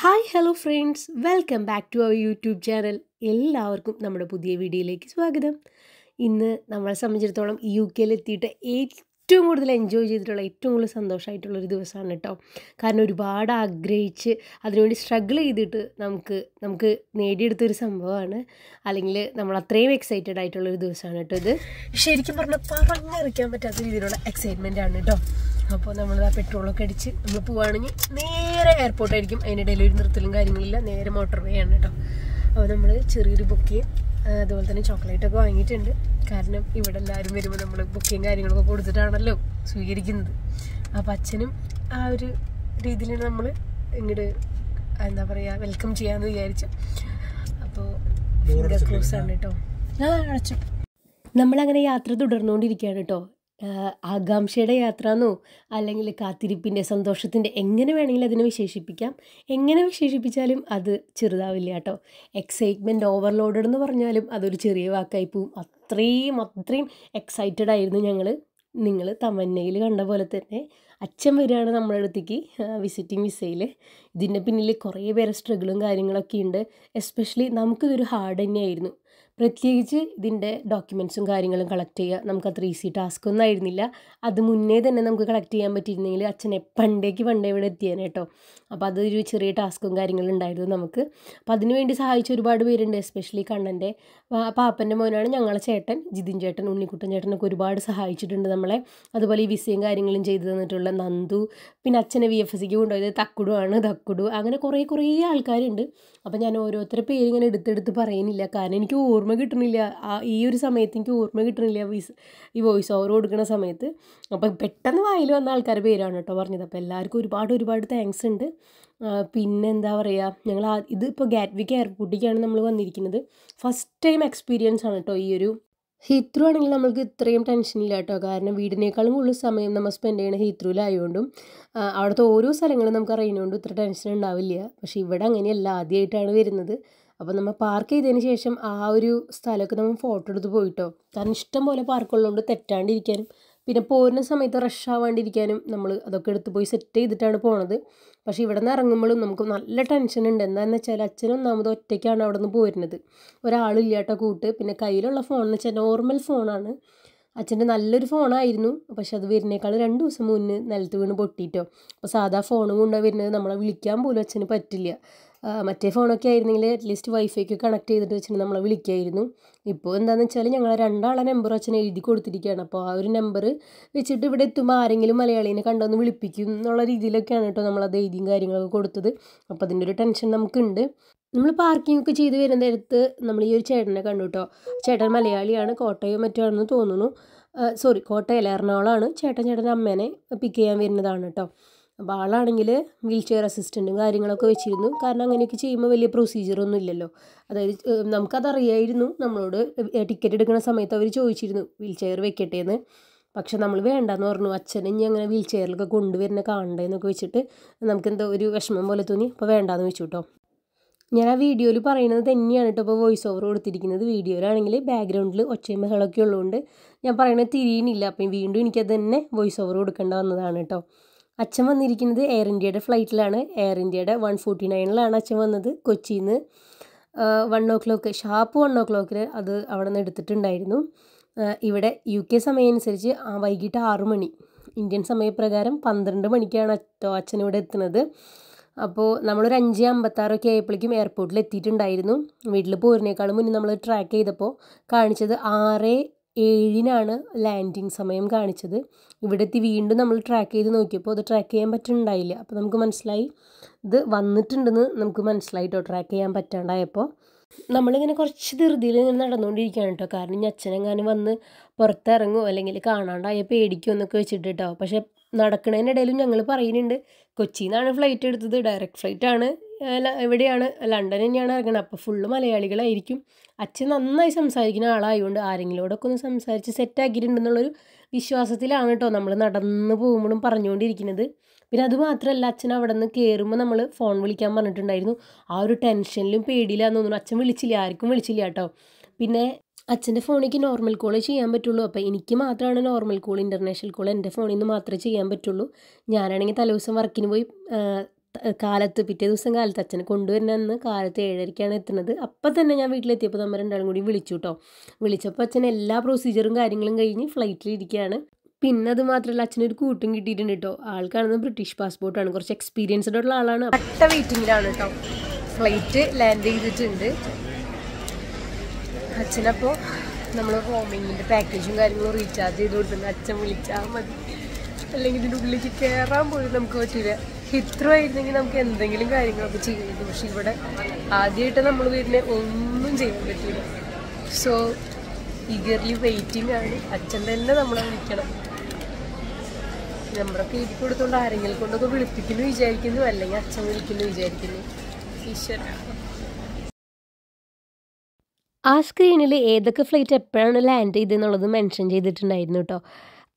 Hi hello friends, welcome back to our YouTube channel. എല്ലാവർക്കും നമ്മുടെ പുതിയ വീഡിയോയിലേക്ക് സ്വാഗതം. ഇന്ന് നമ്മളെ സംബന്ധിച്ചിടത്തോളം യു കെയിലെത്തിയിട്ട് ഏറ്റവും കൂടുതൽ എൻജോയ് ചെയ്തിട്ടുള്ള, ഏറ്റവും കൂടുതൽ സന്തോഷമായിട്ടുള്ളൊരു ദിവസമാണ് കേട്ടോ. കാരണം ഒരുപാട് ആഗ്രഹിച്ച് അതിനുവേണ്ടി സ്ട്രഗിൾ ചെയ്തിട്ട് നമുക്ക് നേടിയെടുത്തൊരു സംഭവമാണ്. അല്ലെങ്കിൽ നമ്മൾ അത്രയും എക്സൈറ്റഡ് ആയിട്ടുള്ളൊരു ദിവസമാണ് കേട്ടോ ഇത്. ശരിക്കും പറഞ്ഞാൽ പറഞ്ഞറിയിക്കാൻ പറ്റാത്ത രീതിയിലുള്ള എക്സൈറ്റ്മെൻ്റ് ആണ് കേട്ടോ. അപ്പോൾ നമ്മൾ ആ പെട്രോളൊക്കെ അടിച്ച് നമ്മൾ പോവുകയാണെങ്കിൽ നേരെ എയർപോർട്ടായിരിക്കും. അതിനിടയിൽ ഒരു നിർത്തലും കാര്യങ്ങളില്ല, നേരെ മോട്ടോർ വേ ആണ് കേട്ടോ. അപ്പോൾ നമ്മൾ ചെറിയൊരു ബുക്കിങ് അതുപോലെ തന്നെ ചോക്ലേറ്റൊക്കെ വാങ്ങിയിട്ടുണ്ട്. കാരണം ഇവിടെ എല്ലാവരും വരുമ്പോൾ നമ്മൾ ബുക്കിങ് കാര്യങ്ങളൊക്കെ കൊടുത്തിട്ടാണല്ലോ സ്വീകരിക്കുന്നത്. അപ്പോൾ അച്ഛനും ആ ഒരു രീതിയിലാണ് നമ്മൾ ഇങ്ങോട്ട് എന്താ പറയുക വെൽക്കം ചെയ്യാമെന്ന് വിചാരിച്ചു. അപ്പോൾ ഫിംഗർ ക്രോസ് ആണ് കേട്ടോ. അടച്ചു. നമ്മളങ്ങനെ യാത്ര തുടർന്നുകൊണ്ടിരിക്കുകയാണ് കേട്ടോ. ആകാംക്ഷയുടെ യാത്ര എന്നോ അല്ലെങ്കിൽ കാത്തിരിപ്പിൻ്റെ, സന്തോഷത്തിൻ്റെ, എങ്ങനെ വേണമെങ്കിലും അതിനെ വിശേഷിപ്പിക്കാം. എങ്ങനെ വിശേഷിപ്പിച്ചാലും അത് ചെറുതാവില്ല കേട്ടോ. എക്സൈറ്റ്മെൻറ്റ് ഓവർലോഡഡ് എന്ന് പറഞ്ഞാലും അതൊരു ചെറിയ വാക്കായി പോവും. അത്രയും എക്സൈറ്റഡ് ആയിരുന്നു ഞങ്ങൾ. നിങ്ങൾ തമന്നയിൽ കണ്ട പോലെ തന്നെ അച്ഛൻ വരികയാണ് നമ്മുടെ അടുത്തേക്ക് വിസിറ്റിംഗ് വിസയിൽ. ഇതിൻ്റെ പിന്നിൽ കുറേ പേരെ സ്ട്രഗിളും കാര്യങ്ങളൊക്കെ ഉണ്ട്. എസ്പെഷ്യലി നമുക്കിതൊരു ഹാർഡ് തന്നെയായിരുന്നു. പ്രത്യേകിച്ച് ഇതിൻ്റെ ഡോക്യുമെൻറ്റ്സും കാര്യങ്ങളും കളക്ട് ചെയ്യുക നമുക്കത്ര ഈസി ടാസ്ക് ഒന്നും ആയിരുന്നില്ല. അത് മുന്നേ തന്നെ നമുക്ക് കളക്ട് ചെയ്യാൻ പറ്റിയിരുന്നെങ്കിൽ അച്ഛനെ പണ്ടേ ഇവിടെ എത്തിയേനെ കേട്ടോ. അപ്പോൾ അതൊരു ചെറിയ ടാസ്കും കാര്യങ്ങളും ഉണ്ടായിരുന്നു നമുക്ക്. അപ്പോൾ അതിനുവേണ്ടി സഹായിച്ച ഒരുപാട് പേരുണ്ട്. എസ്പെഷ്യലി കണ്ണൻ്റെ പാപ്പൻ്റെ മോനാണ് ഞങ്ങളെ ചേട്ടൻ, ജിതിൻ ചേട്ടൻ, ഉണ്ണിക്കുട്ടൻ ചേട്ടനൊക്കെ ഒരുപാട് സഹായിച്ചിട്ടുണ്ട് നമ്മളെ. അതുപോലെ ഈ വിസയും കാര്യങ്ങളും ചെയ്തു തന്നിട്ടുള്ള നന്ദു, പിന്നെ അച്ഛനെ VFSക്ക് കൊണ്ടുപോയത് തക്കുടു, അങ്ങനെ കുറേ ആൾക്കാരുണ്ട്. അപ്പോൾ ഞാൻ ഓരോരുത്തരുടെ പേര് ഇങ്ങനെ എടുത്തെടുത്ത് പറയുന്നില്ല, കാരണം എനിക്ക് ഓർമ്മ കിട്ടണില്ല. ഈ ഒരു സമയത്ത് എനിക്ക് ഓർമ്മ കിട്ടണില്ല ഈ വോയിസ് ഓവർ കൊടുക്കുന്ന സമയത്ത്. അപ്പം പെട്ടെന്ന് വായിൽ വന്ന ആൾക്കാരുടെ പേരാണ് കേട്ടോ പറഞ്ഞത്. അപ്പോൾ എല്ലാവർക്കും ഒരുപാട് താങ്ക്സ് ഉണ്ട്. പിന്നെ എന്താ പറയുക, ഞങ്ങൾ ഇതിപ്പോൾ ഗാറ്റ്വിക്ക് എയർപോർട്ടിലേക്കാണ് നമ്മൾ വന്നിരിക്കുന്നത്. ഫസ്റ്റ് ടൈം എക്സ്പീരിയൻസ് ആണ് കേട്ടോ ഈ ഒരു ഹീത്രൂ. ആണെങ്കിൽ നമ്മൾക്ക് ഇത്രയും ടെൻഷനില്ല കേട്ടോ. കാരണം വീടിനേക്കാളും കൂടുതൽ സമയം നമ്മൾ സ്പെൻഡ് ചെയ്യണ ഹീത്രൂലായതുകൊണ്ടും അവിടുത്തെ ഓരോ സ്ഥലങ്ങളും നമുക്ക് അറിയുന്നതുകൊണ്ടും ഇത്ര ടെൻഷൻ ഉണ്ടാവില്ല. പക്ഷേ ഇവിടെ അങ്ങനെയല്ല, ആദ്യമായിട്ടാണ് വരുന്നത്. അപ്പോൾ നമ്മൾ പാർക്ക് ചെയ്തതിന് ശേഷം ആ ഒരു സ്ഥലമൊക്കെ നമ്മൾ ഫോട്ടോ എടുത്ത് പോയിട്ടോ. കാരണം ഇഷ്ടം പോലെ പാർക്കുള്ളതുകൊണ്ട് തെറ്റാണ്ടിരിക്കാനും പിന്നെ പോരുന്ന സമയത്ത് റഷ് ആവാണ്ടിരിക്കാനും നമ്മൾ അതൊക്കെ എടുത്ത് പോയി സെറ്റ് ചെയ്തിട്ടാണ് പോണത്. പക്ഷേ ഇവിടെ നിന്ന് ഇറങ്ങുമ്പോഴും നമുക്ക് നല്ല ടെൻഷൻ ഉണ്ട്. എന്താണെന്ന് വെച്ചാൽ അച്ഛനൊന്നാമത് ഒറ്റയ്ക്കാണ് അവിടെ നിന്ന് പോരുന്നത്. ഒരാളില്ല കേട്ടോ കൂട്ട്. പിന്നെ കയ്യിലുള്ള ഫോൺ എന്ന് വെച്ചാൽ നോർമൽ ഫോണാണ്. അച്ഛൻ്റെ നല്ലൊരു ഫോണായിരുന്നു, പക്ഷെ അത് വരുന്നേക്കാൾ 2 ദിവസം മുന്നേ നിലത്ത് വീണ് പൊട്ടിയിട്ടോ. അപ്പോൾ സാധാ ഫോണും കൊണ്ടാണ് വരുന്നത്. നമ്മളെ വിളിക്കാൻ പോലും അച്ഛന് പറ്റില്ല. മറ്റേ ഫോണൊക്കെ ആയിരുന്നെങ്കിൽ അറ്റ്ലീസ്റ്റ് വൈഫൈക്ക് കണക്ട് ചെയ്തിട്ട് വെച്ചിട്ട് നമ്മളെ വിളിക്കായിരുന്നു. ഇപ്പോൾ എന്താണെന്ന് വെച്ചാൽ ഞങ്ങൾ 2 നമ്പർ അച്ഛൻ എഴുതി കൊടുത്തിരിക്കുകയാണ്. അപ്പോൾ ആ ഒരു നമ്പർ വെച്ചിട്ട് ഇവിടെ എത്തുമ്പോൾ ആരെങ്കിലും മലയാളീനെ കണ്ടൊന്ന് വിളിപ്പിക്കും എന്നുള്ള രീതിയിലൊക്കെയാണ് കേട്ടോ നമ്മളത് എഴുതിയും കാര്യങ്ങളൊക്കെ കൊടുത്തത്. അപ്പോൾ അതിൻ്റെ ഒരു ടെൻഷൻ നമുക്കുണ്ട്. നമ്മൾ പാർക്കിംഗ് ഒക്കെ ചെയ്ത് വരുന്ന നേരത്ത് നമ്മൾ ഈ ഒരു ചേട്ടനെ കണ്ടു കേട്ടോ. ചേട്ടൻ മലയാളിയാണ്, കോട്ടയം മറ്റാണെന്ന് തോന്നുന്നു. കോട്ടയല്ല, എറണാകുളമാണ്. ചേട്ടൻ്റെ അമ്മേനെ പിക്ക് ചെയ്യാൻ വരുന്നതാണ് കേട്ടോ. അപ്പോൾ ആളാണെങ്കിൽ വീൽ ചെയർ അസിസ്റ്റൻറ്റും കാര്യങ്ങളൊക്കെ വെച്ചിരുന്നു. കാരണം അങ്ങനെയൊക്കെ ചെയ്യുമ്പോൾ വലിയ പ്രൊസീജിയറൊന്നും ഇല്ലല്ലോ. അതായത് നമുക്കതറിയായിരുന്നു. നമ്മളോട് ടിക്കറ്റ് എടുക്കുന്ന സമയത്ത് അവർ ചോദിച്ചിരുന്നു വീൽ ചെയർ വെക്കട്ടെ എന്ന്. പക്ഷെ നമ്മൾ വേണ്ടെന്ന് പറഞ്ഞു. അച്ഛനെ ഇനി അങ്ങനെ വീൽ ചെയറിലൊക്കെ കൊണ്ടുവരുന്ന കാണണ്ടേന്നൊക്കെ വെച്ചിട്ട് നമുക്കെന്തോ ഒരു വിഷമം പോലെ തോന്നി. അപ്പോൾ വേണ്ടാന്ന് വെച്ചു കേട്ടോ. ഞാൻ ആ വീഡിയോയിൽ പറയുന്നത് തന്നെയാണ് കേട്ടോ ഇപ്പോൾ വോയിസ് ഓവർ കൊടുത്തിരിക്കുന്നത്. വീഡിയോയിലാണെങ്കിൽ ബാക്ക്ഗ്രൗണ്ടിൽ ഒച്ചയും ബഹളമൊക്കെ ഉള്ളതുകൊണ്ട് ഞാൻ പറയുന്നത് തിരിയുന്നില്ല. അപ്പം വീണ്ടും എനിക്കത് തന്നെ വോയിസ് ഓവർ കൊടുക്കേണ്ട വന്നതാണ് കേട്ടോ. അച്ഛൻ വന്നിരിക്കുന്നത് എയർ ഇന്ത്യയുടെ ഫ്ലൈറ്റിലാണ്. എയർ ഇന്ത്യയുടെ 149 അച്ഛൻ വന്നത്. കൊച്ചിയിൽ നിന്ന് 1 o'clock ഷാർപ്പ് 1 o'clock അത് അവിടെ നിന്ന് എടുത്തിട്ടുണ്ടായിരുന്നു. ഇവിടെ UK സമയം അനുസരിച്ച് വൈകിട്ട് 6 മണി, ഇന്ത്യൻ സമയപ്രകാരം 12 മണിക്കാണ് അച്ഛനിവിടെ എത്തുന്നത്. അപ്പോൾ നമ്മളൊരു 5:56 ആയപ്പോഴേക്കും എയർപോർട്ടിൽ എത്തിയിട്ടുണ്ടായിരുന്നു. വീട്ടിൽ പോരുന്നേക്കാളും മുന്നേ നമ്മൾ ട്രാക്ക് ചെയ്തപ്പോൾ കാണിച്ചത് 6:07 ലാൻഡിങ് സമയം കാണിച്ചത്. ഇവിടെ എത്തി വീണ്ടും നമ്മൾ ട്രാക്ക് ചെയ്ത് നോക്കിയപ്പോൾ അത് ട്രാക്ക് ചെയ്യാൻ പറ്റുന്നുണ്ടായില്ല. അപ്പോൾ നമുക്ക് മനസ്സിലായി ഇത് വന്നിട്ടുണ്ടെന്ന് നമുക്ക് മനസ്സിലായിട്ടോ, ട്രാക്ക് ചെയ്യാൻ പറ്റാണ്ടായപ്പോൾ. നമ്മളിങ്ങനെ കുറച്ച് ധൃതിയിൽ ഇങ്ങനെ നടന്നുകൊണ്ടിരിക്കുകയാണ് കേട്ടോ. കാരണം ഇനി അച്ഛനെങ്ങാനും വന്ന് പുറത്തിറങ്ങുമോ അല്ലെങ്കിൽ കാണാണ്ടായ പേടിക്കുമോ എന്നൊക്കെ വെച്ചിട്ട് കേട്ടോ. പക്ഷേ നടക്കുന്നതിനിടയിലും ഞങ്ങൾ പറയുന്നുണ്ട് കൊച്ചിയിൽ നിന്നാണ് ഫ്ലൈറ്റ് എടുത്തത്, ഡയറക്റ്റ് ഫ്ലൈറ്റാണ്, എവിടെയാണ് ലണ്ടൻ തന്നെയാണ് ഇറങ്ങുന്നത്. അപ്പോൾ ഫുള്ള് മലയാളികളായിരിക്കും. അച്ഛൻ നന്നായി സംസാരിക്കുന്ന ആളായതുകൊണ്ട് ആരെങ്കിലോടൊക്കെ ഒന്ന് സംസാരിച്ച് സെറ്റാക്കിയിട്ടുണ്ടെന്നുള്ളൊരു വിശ്വാസത്തിലാണ് കേട്ടോ നമ്മൾ നടന്ന് പോകുമ്പോഴും പറഞ്ഞുകൊണ്ടിരിക്കുന്നത്. പിന്നെ അതുമാത്രമല്ല, അച്ഛൻ അവിടെ നിന്ന് കയറുമ്പോൾ നമ്മൾ ഫോൺ വിളിക്കാൻ പറഞ്ഞിട്ടുണ്ടായിരുന്നു. ആ ഒരു ടെൻഷനിലും പേടിയില്ലാന്ന് തോന്നുന്നു. അച്ഛൻ വിളിച്ചില്ല, ആർക്കും വിളിച്ചില്ല കേട്ടോ. പിന്നെ അച്ഛൻ്റെ ഫോണിലേക്ക് നോർമൽ കോൾ ചെയ്യാൻ പറ്റുള്ളൂ. അപ്പോൾ എനിക്ക് മാത്രമാണ് നോർമൽ കോൾ, ഇൻ്റർനാഷണൽ കോൾ എൻ്റെ ഫോണിൽ നിന്ന് മാത്രമേ ചെയ്യാൻ പറ്റുള്ളൂ. ഞാനാണെങ്കിൽ തലേദിവസം വർക്കിന് പോയി കാലത്ത് പിറ്റേ ദിവസം കാലത്ത് അച്ഛനെ കൊണ്ടുവരുന്ന അന്ന് കാലത്ത് 7:30ക്കാണ് എത്തുന്നത്. അപ്പം തന്നെ ഞാൻ വീട്ടിലെത്തിയപ്പോൾ നമ്മൾ രണ്ടാളും കൂടി വിളിച്ചു കേട്ടോ. വിളിച്ചപ്പോൾ അച്ഛൻ എല്ലാ പ്രൊസീജിയറും കാര്യങ്ങളും കഴിഞ്ഞ് ഫ്ലൈറ്റിലിരിക്കുകയാണ്. പിന്നെ അത് മാത്രമല്ല അച്ഛനൊരു കൂട്ടും കിട്ടിയിട്ടുണ്ട് കേട്ടോ. ആൾക്കാണെന്ന് ബ്രിട്ടീഷ് പാസ്പോർട്ടാണ്, കുറച്ച് എക്സ്പീരിയൻസ്ഡ് ഉള്ള ആളാണ്. ഒറ്റ വെയിറ്റിങ്ങിലാണ് കേട്ടോ. ഫ്ലൈറ്റ് ലാൻഡ് ചെയ്തിട്ടുണ്ട്. അച്ഛനപ്പോൾ നമ്മൾ റോമിങ്ങിൻ്റെ പാക്കേജും കാര്യങ്ങളും റീചാർജ് ചെയ്ത് കൊടുത്തിട്ടുണ്ട്. അച്ഛൻ വിളിച്ചാൽ മതി, അല്ലെങ്കിൽ ഇതിൻ്റെ ഉള്ളിലേക്ക് കയറാൻ പോലും നമുക്ക് പറ്റില്ല. ഹിത്രോ ആയിരുന്നെങ്കിൽ നമുക്ക് എന്തെങ്കിലും കാര്യങ്ങളൊക്കെ ചെയ്യുമായിരുന്നു. പക്ഷെ ഇവിടെ ആദ്യമായിട്ട് നമ്മൾ വരുന്ന ഒന്നും ചെയ്യാൻ പറ്റില്ല. സോ ഈഗർലി വെയിറ്റിംഗ് ആണ്. അച്ഛൻ തന്നെ നമ്മളെ വിളിക്കണം. നമ്പറൊക്കെ എഴുതി കൊടുത്തോണ്ട് ആരെങ്കിലും കൊണ്ടൊക്കെ വിളിപ്പിക്കുന്നു വിചാരിക്കുന്നു, അല്ലെങ്കിൽ അച്ഛൻ വിളിക്കുന്നു വിചാരിക്കുന്നു. ഈശ്വര. ആ സ്ക്രീനിൽ ഏതൊക്കെ ഫ്ലൈറ്റ് എപ്പോഴാണ് ലാൻഡ് ചെയ്തെന്നുള്ളത് മെൻഷൻ ചെയ്തിട്ടുണ്ടായിരുന്നു കേട്ടോ.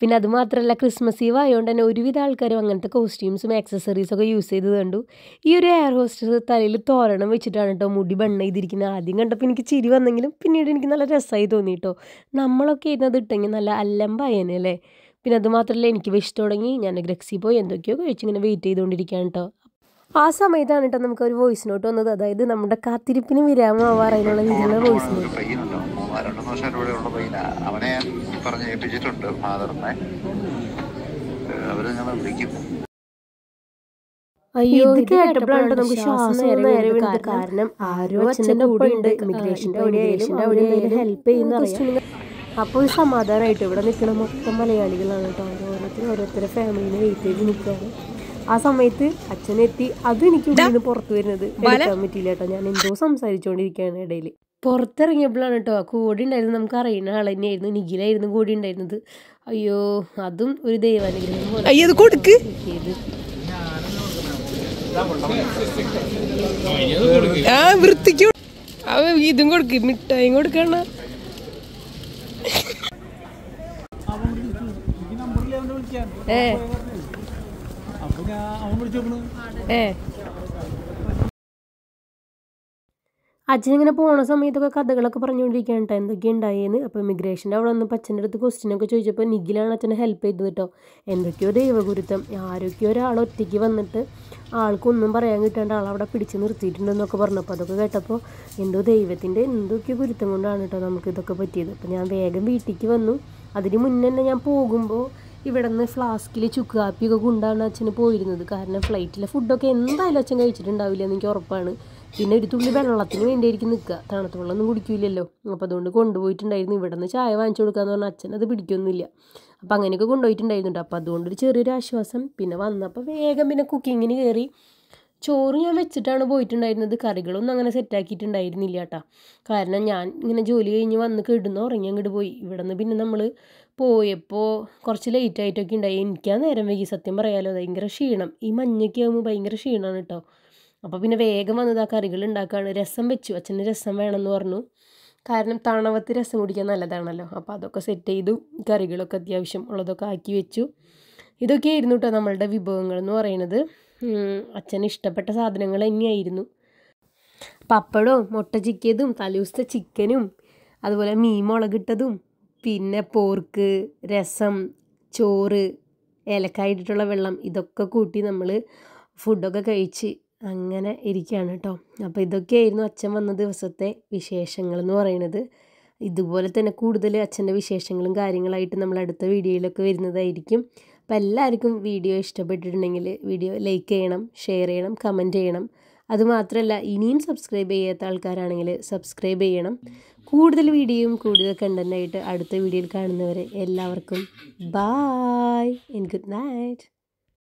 പിന്നെ അത് മാത്രമല്ല ക്രിസ്മസ് ഈവ് ആയതുകൊണ്ട് തന്നെ ഒരുവിധ ആൾക്കാരും അങ്ങനത്തെ കോസ്റ്റ്യൂംസും ആക്സസറീസൊക്കെ യൂസ് ചെയ്ത് കണ്ടു. ഈ ഒരു എയർ ഹോസ്റ്റസ് തലയിൽ തോരണം വെച്ചിട്ടാണ് കേട്ടോ മുടി ബണ്ണ് ചെയ്തിരിക്കുന്നത്. ആദ്യം കണ്ടപ്പോൾ എനിക്ക് ചിരി വന്നെങ്കിലും പിന്നീട് എനിക്ക് നല്ല രസമായി തോന്നി കേട്ടോ. നമ്മളൊക്കെ ഇരുന്നത് ഇട്ടെങ്കിൽ നല്ല അല്ലമ്പായേനെ അല്ലേ. പിന്നെ അത് മാത്രമല്ല എനിക്ക് വിഷ് തുടങ്ങി. ഞാൻ ഗ്രക്സി പോയി എന്തൊക്കെയോ കഴിച്ചിങ്ങനെ വെയിറ്റ് ചെയ്തുകൊണ്ടിരിക്കുകയാണ് കേട്ടോ. ആ സമയത്താണ് കേട്ടോ നമുക്ക് ഒരു വോയിസ് നോട്ട് വന്നത്. അതായത് നമ്മുടെ കാത്തിരിപ്പിന് വിരാമമാവാറതിനുള്ള രീതിയിലുള്ള വോയിസ് നോട്ട്. അവനെ പറഞ്ഞ് ഏൽപ്പിച്ചിട്ടുണ്ട് ഫാദറിനെ. അവരിങ്ങനെ വിളിക്കും. അയ്യോ, ഇത് കേട്ടപ്പോഴാണ് നമുക്ക് ശ്വാസം നേരെ വീണത്. കാരണം ആരോ അച്ഛൻ്റെ കൂടെ ഉണ്ട്, ഇമിഗ്രേഷൻ്റെ അവിടെ ഹെൽപ്പ് ചെയ്യുന്ന. അപ്പോൾ ഒരു സമാധാനമായിട്ട് ഇവിടെ നിൽക്കുന്ന മൊത്തം മലയാളികളാണ് കേട്ടോ. ഓരോരുത്തരുടെ ഫാമിലിനെ വെയിറ്റ് ചെയ്ത് നിൽക്കുകയാണ്. ആ സമയത്ത് അച്ഛനെത്തി. അത് എനിക്ക് ഉള്ളിൽ പുറത്ത് വരുന്നത് എടുക്കാൻ പറ്റിയില്ല കേട്ടോ. ഞാൻ എന്തോ സംസാരിച്ചുകൊണ്ടിരിക്കുകയാണ് ഇടയിൽ. പുറത്തിറങ്ങിയപ്പോഴാണ് കേട്ടോ കൂടെ ഉണ്ടായിരുന്നത്. നമുക്ക് അറിയുന്ന ആൾ തന്നെയായിരുന്നു, നിഖിലായിരുന്നു കൂടെ ഉണ്ടായിരുന്നത്. അയ്യോ, അതും ഒരു ദൈവാനുഗ്രഹം പോലെ. ഇതും കൊടുക്ക്, മിഠായും കൊടുക്കണ. അച്ഛനിങ്ങനെ പോണ സമയത്തൊക്കെ കഥകളൊക്കെ പറഞ്ഞുകൊണ്ടിരിക്കുകയാണ് കേട്ടോ എന്തൊക്കെ ഉണ്ടായെന്ന്. അപ്പോൾ ഇമിഗ്രേഷൻ്റെ അവിടെ വന്നപ്പോൾ അച്ഛൻ്റെ അടുത്ത് ക്വസ്റ്റ്യനൊക്കെ ചോദിച്ചപ്പോൾ നിഖിലാണ് അച്ഛനെ ഹെൽപ്പ് ചെയ്തത് കേട്ടോ. എന്തൊക്കെയോ ദൈവഗുരുത്വം, ആരൊക്കെയോ ഒരാൾ ഒറ്റയ്ക്ക് വന്നിട്ട് ആൾക്കൊന്നും പറയാൻ കിട്ടാണ്ട് ആളവിടെ പിടിച്ച് നിർത്തിയിട്ടുണ്ടെന്നൊക്കെ പറഞ്ഞപ്പോൾ അതൊക്കെ കേട്ടപ്പോൾ എന്തോ ദൈവത്തിൻ്റെ എന്തൊക്കെയോ ഗുരുത്വം കൊണ്ടാണ് കേട്ടോ നമുക്ക് ഇതൊക്കെ പറ്റിയത്. അപ്പോൾ ഞാൻ വേഗം വീട്ടിലേക്ക് വന്നു. അതിന് മുന്നേ തന്നെ ഞാൻ പോകുമ്പോൾ ഇവിടെ നിന്ന് ഫ്ലാസ്കിൽ ചുക്ക് കാപ്പിയൊക്കെ കൊണ്ടാണ് അച്ഛന് പോയിരുന്നത്. കാരണം ഫ്ലൈറ്റിലെ ഫുഡൊക്കെ എന്തായാലും അച്ഛൻ കഴിച്ചിട്ടുണ്ടാവില്ല എന്ന് എനിക്ക് ഉറപ്പാണ്. പിന്നെ ഒരു തുള്ളി വെള്ളത്തിന് വേണ്ടിയായിരിക്കും നിൽക്കുക, തണുത്ത വെള്ളമൊന്നും കുടിക്കില്ലല്ലോ. അപ്പോൾ അതുകൊണ്ട് കൊണ്ടുപോയിട്ടുണ്ടായിരുന്നു. ഇവിടെ നിന്ന് ചായ വാങ്ങിച്ചു കൊടുക്കാമെന്ന് പറഞ്ഞാൽ അച്ഛൻ അത് പിടിക്കൊന്നുമില്ല. അപ്പോൾ അങ്ങനെയൊക്കെ കൊണ്ടുപോയിട്ടുണ്ടായിരുന്നുണ്ട്. അപ്പോൾ അതുകൊണ്ടൊരു ചെറിയൊരു ആശ്വാസം. പിന്നെ വന്നപ്പോൾ വേഗം പിന്നെ കുക്കിങ്ങിന് കയറി. ചോറ് ഞാൻ വെച്ചിട്ടാണ് പോയിട്ടുണ്ടായിരുന്നത്. കറികളൊന്നും അങ്ങനെ സെറ്റാക്കിയിട്ടുണ്ടായിരുന്നില്ല കേട്ടോ. കാരണം ഞാൻ ഇങ്ങനെ ജോലി കഴിഞ്ഞ് വന്ന് കിടന്ന് ഉറങ്ങി അങ്ങോട്ട് പോയി. ഇവിടെ നിന്ന് പിന്നെ നമ്മൾ പോയപ്പോൾ കുറച്ച് ലേറ്റായിട്ടൊക്കെ ഉണ്ടായി. എനിക്കാ നേരം വൈകി സത്യം പറയാലോ. ഭയങ്കര ക്ഷീണം, ഈ മഞ്ഞൊക്കെ ആകുമ്പോൾ ഭയങ്കര ക്ഷീണമാണ് കേട്ടോ. അപ്പോൾ പിന്നെ വേഗം വന്നത് ആ കറികൾ ഉണ്ടാക്കുകയാണ്. രസം വെച്ചു, അച്ഛന് രസം വേണമെന്ന് പറഞ്ഞു. കാരണം തണവത്ത് രസം കുടിക്കാൻ നല്ലതാണല്ലോ. അപ്പോൾ അതൊക്കെ സെറ്റ് ചെയ്തു. കറികളൊക്കെ അത്യാവശ്യം ഉള്ളതൊക്കെ ആക്കി വെച്ചു. ഇതൊക്കെയായിരുന്നു കേട്ടോ നമ്മളുടെ വിഭവങ്ങൾ എന്ന് പറയുന്നത്. അച്ഛന് ഇഷ്ടപ്പെട്ട സാധനങ്ങൾ തന്നെയായിരുന്നു. പപ്പടവും മുട്ട ചിക്കിയതും തലേദിവസത്തെ ചിക്കനും അതുപോലെ മീൻ മുളകിട്ടതും പിന്നെ പോർക്ക്, രസം, ചോറ്, ഏലക്കായ ഇട്ടിട്ടുള്ള വെള്ളം, ഇതൊക്കെ കൂട്ടി നമ്മൾ ഫുഡൊക്കെ കഴിച്ച് അങ്ങനെ ഇരിക്കുകയാണ് കേട്ടോ. അപ്പോൾ ഇതൊക്കെയായിരുന്നു അച്ഛൻ വന്ന ദിവസത്തെ വിശേഷങ്ങൾ എന്ന് പറയുന്നത്. ഇതുപോലെ തന്നെ കൂടുതൽ അച്ഛൻ്റെ വിശേഷങ്ങളും കാര്യങ്ങളായിട്ട് നമ്മൾ അടുത്ത വീഡിയോയിലൊക്കെ വരുന്നതായിരിക്കും. അപ്പോൾ എല്ലാവർക്കും വീഡിയോ ഇഷ്ടപ്പെട്ടിട്ടുണ്ടെങ്കിൽ വീഡിയോ ലൈക്ക് ചെയ്യണം, ഷെയർ ചെയ്യണം, കമൻറ്റ് ചെയ്യണം. അതുമാത്രമല്ല ഇനിയും സബ്സ്ക്രൈബ് ചെയ്യാത്ത ആൾക്കാരാണെങ്കിൽ സബ്സ്ക്രൈബ് ചെയ്യണം. കൂടുതൽ വീഡിയോയും കൂടുതൽ കണ്ടൻറ്റായിട്ട് അടുത്ത വീഡിയോയിൽ കാണുന്നവരെ എല്ലാവർക്കും ബായ് ആൻഡ് ഗുഡ് നൈറ്റ്.